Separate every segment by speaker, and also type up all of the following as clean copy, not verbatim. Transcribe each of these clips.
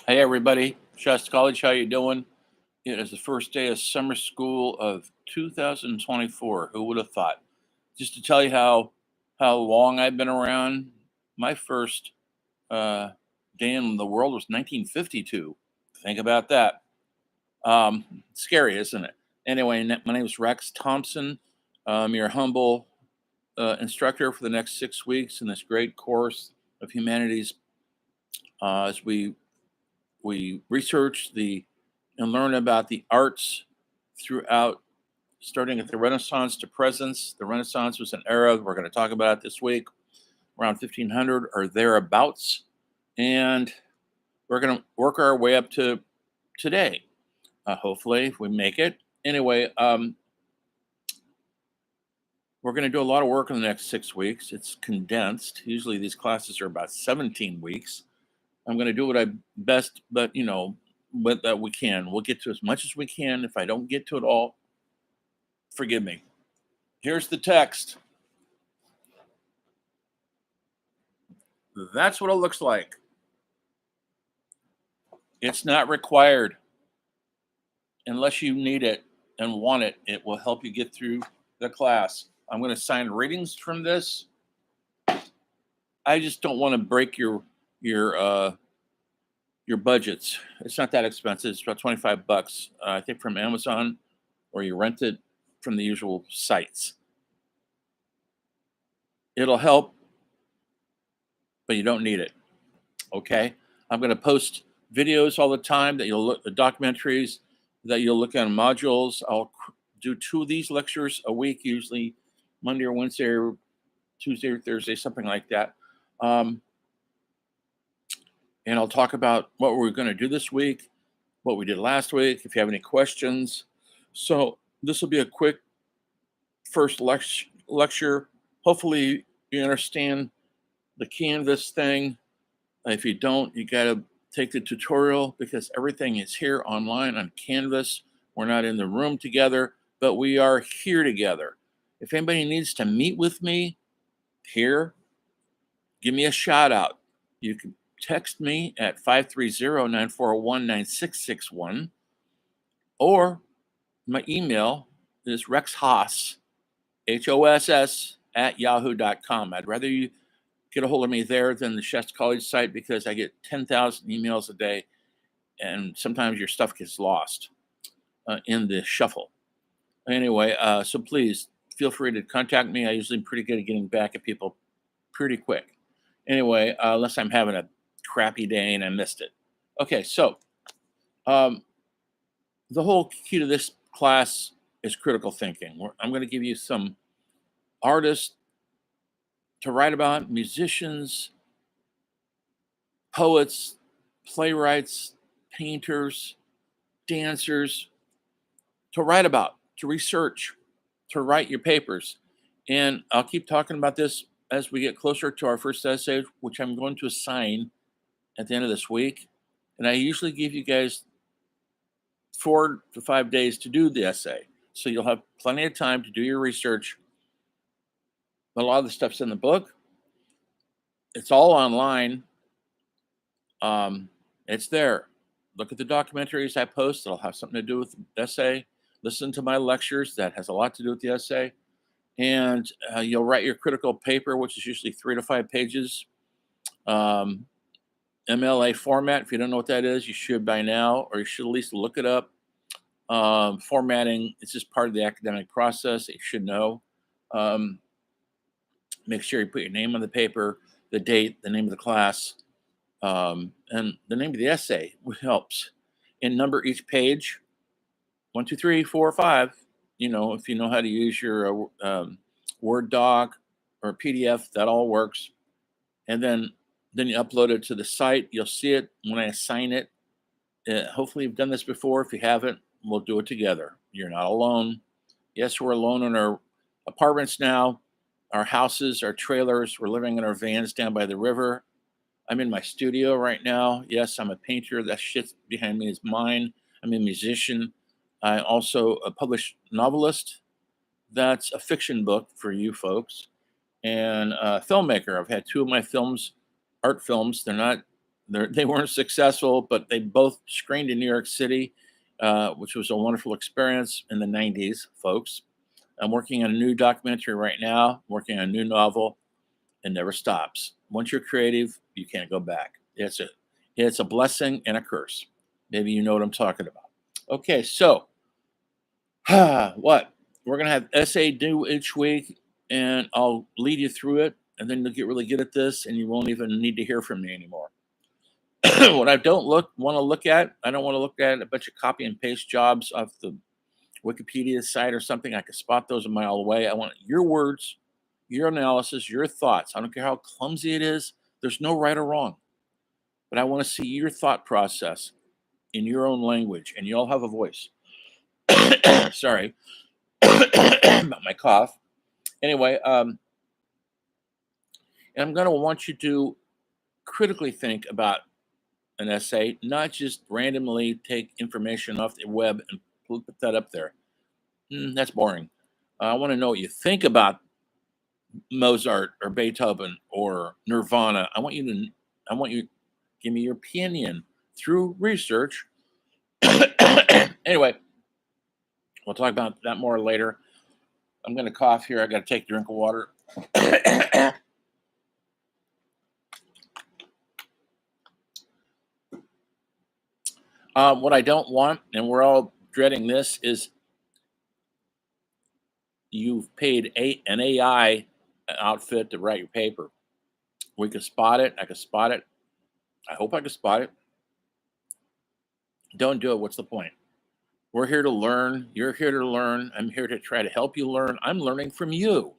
Speaker 1: Hey everybody, Shasta College, how you doing? It is the first day of summer school of 2024. Who would have thought? Just to tell you how long I've been around, my first uh, day in the world was 1952. Think about that. Scary, isn't it? Anyway, my name is Rex Thompson. I'm your humble instructor for the next 6 weeks in this great course of humanities as we research the and learn about the arts throughout, starting at the Renaissance to presence. The Renaissance was an era we're going to talk about this week, around 1500 or thereabouts, and we're going to work our way up to today. Hopefully, if we make it. Anyway, we're going to do a lot of work in the next 6 weeks. It's condensed. Usually, these classes are about 17 weeks. I'm going to do what I best, but what that we can. We'll get to as much as we can. If I don't get to it all, forgive me. Here's the text. That's what it looks like. It's not required unless you need it and want it. It will help you get through the class. I'm going to assign readings from this. I just don't want to break your budgets. It's not that expensive. It's about $25, I think, from Amazon, or you rent it from the usual sites. It'll help, but you don't need it. Okay? I'm going to post videos all the time that you'll look, the documentaries that you'll look at in modules. I'll do 2 of these lectures a week, usually Monday or Wednesday or Tuesday or Thursday, something like that. And I'll talk about what we're going to do this week, what we did last week, if you have any questions. So this will be a quick first lecture. Hopefully you understand the Canvas thing. If you don't, you got to take the tutorial, because everything is here online on Canvas. We're not in the room together, but we are here together. If anybody needs to meet with me here, give me a shout out. You can text me at 530-941-9661, or my email is rexhoss, HOSS, at yahoo.com. I'd rather you get a hold of me there than the Shasta College site, because I get 10,000 emails a day, and sometimes your stuff gets lost in the shuffle. Anyway, so please feel free to contact me. I usually am pretty good at getting back at people pretty quick. Anyway, unless I'm having a crappy day and I missed it. Okay, so the whole key to this class is critical thinking. I'm going to give you some artists to write about, musicians, poets, playwrights, painters, dancers, to write about, to research, to write your papers. And I'll keep talking about this as we get closer to our first essay, which I'm going to assign at the end of this week. And I usually give you guys 4 to 5 days to do the essay. So you'll have plenty of time to do your research. A lot of the stuff's in the book. It's all online. It's there. Look at the documentaries I post. It'll have something to do with the essay. Listen to my lectures. That has a lot to do with the essay. And you'll write your critical paper, which is usually 3 to 5 pages. MLA format. If you don't know what that is, you should by now, or you should at least look it up. Formatting, it's just part of the academic process. You should know. Make sure you put your name on the paper, the date, the name of the class, and the name of the essay, which helps. And number each page, 1, 2, 3, 4, 5. If you know how to use your Word doc or PDF, that all works. And then you upload it to the site. You'll see it when I assign it. Hopefully you've done this before. If you haven't, we'll do it together. You're not alone. Yes, we're alone in our apartments now, our houses, our trailers. We're living in our vans down by the river. I'm in my studio right now. Yes, I'm a painter. That shit behind me is mine. I'm a musician. I'm also a published novelist. That's a fiction book for you folks. And a filmmaker. I've had 2 of my films, art films. They're not They weren't successful, but they both screened in New York City, which was a wonderful experience in the 90s, folks. I'm working on a new documentary right now, working on a new novel. It never stops. Once you're creative, you can't go back. It's a blessing and a curse. Maybe you know what I'm talking about. Okay, so what? We're gonna have essay due each week, and I'll lead you through it, and then you'll get really good at this, and you won't even need to hear from me anymore. What I don't want to look at, I don't want to look at a bunch of copy and paste jobs off the Wikipedia site or something. I can spot those a mile away. I want your words, your analysis, your thoughts. I don't care how clumsy it is. There's no right or wrong, but I want to see your thought process in your own language, and you all have a voice. Sorry about my cough. Anyway, and I'm going to want you to critically think about an essay, not just randomly take information off the web and put that up there. That's boring. I want to know what you think about Mozart or Beethoven or Nirvana. I want you to give me your opinion through research. Anyway, we'll talk about that more later. I'm going to cough here. I got to take a drink of water. What I don't want, and we're all dreading this, is you've paid an AI outfit to write your paper. We can spot it. I can spot it. I hope I can spot it. Don't do it. What's the point? We're here to learn. You're here to learn. I'm here to try to help you learn. I'm learning from you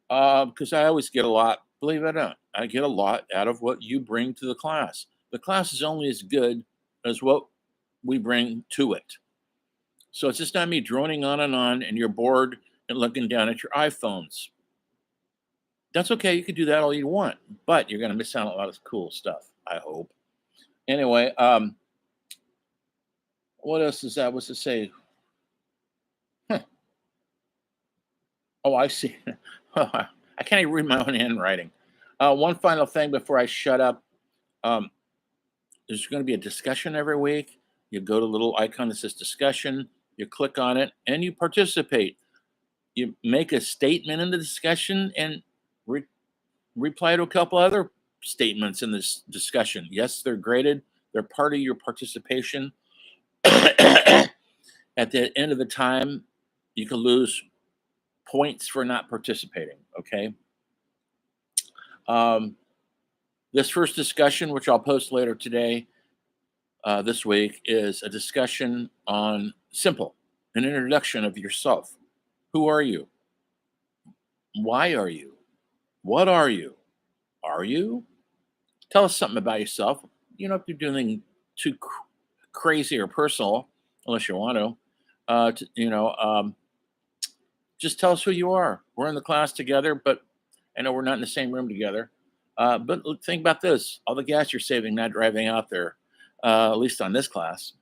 Speaker 1: because I always get a lot, believe it or not, I get a lot out of what you bring to the class. The class is only as good as what we bring to it. So it's just not me droning on and you're bored and looking down at your iPhones. That's okay. You can do that all you want, but you're going to miss out on a lot of cool stuff, I hope. Anyway, what else is that? What's to say? Huh. Oh, I see. I can't even read my own handwriting. One final thing before I shut up. There's going to be a discussion every week. You go to the little icon that says discussion, you click on it, and you participate. You make a statement in the discussion and reply to a couple other statements in this discussion. Yes, they're graded, they're part of your participation. At the end of the time, you can lose points for not participating. Okay. This first discussion, which I'll post later today, this week, is a discussion on simple, an introduction of yourself. Who are you? Why are you? What are you? Are you? Tell us something about yourself. You don't have to do anything too crazy or personal, unless you want to. Just tell us who you are. We're in the class together, but I know we're not in the same room together. But think about this: all the gas you're saving not driving out there, at least on this class.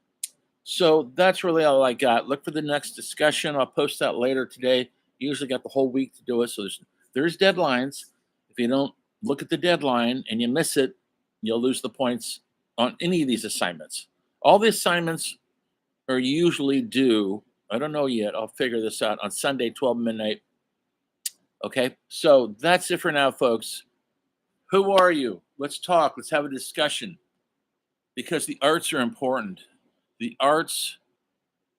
Speaker 1: So that's really all I got. Look for the next discussion. I'll post that later today. Usually got the whole week to do it. So there's deadlines. If you don't look at the deadline and you miss it, you'll lose the points on any of these assignments. All the assignments are usually due. I don't know yet. I'll figure this out on Sunday, 12 midnight. Okay. So that's it for now, folks. Who are you? Let's talk. Let's have a discussion because the arts are important. The arts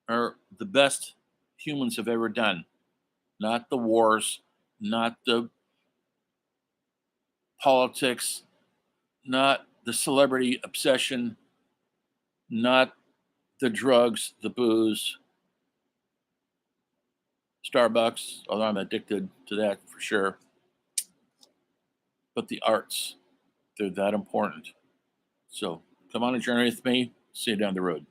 Speaker 1: are the best humans have ever done, not the wars, not the politics, not the celebrity obsession, not the drugs, the booze, Starbucks, although I'm addicted to that for sure. But the arts, they're that important. So come on a journey with me. See you down the road.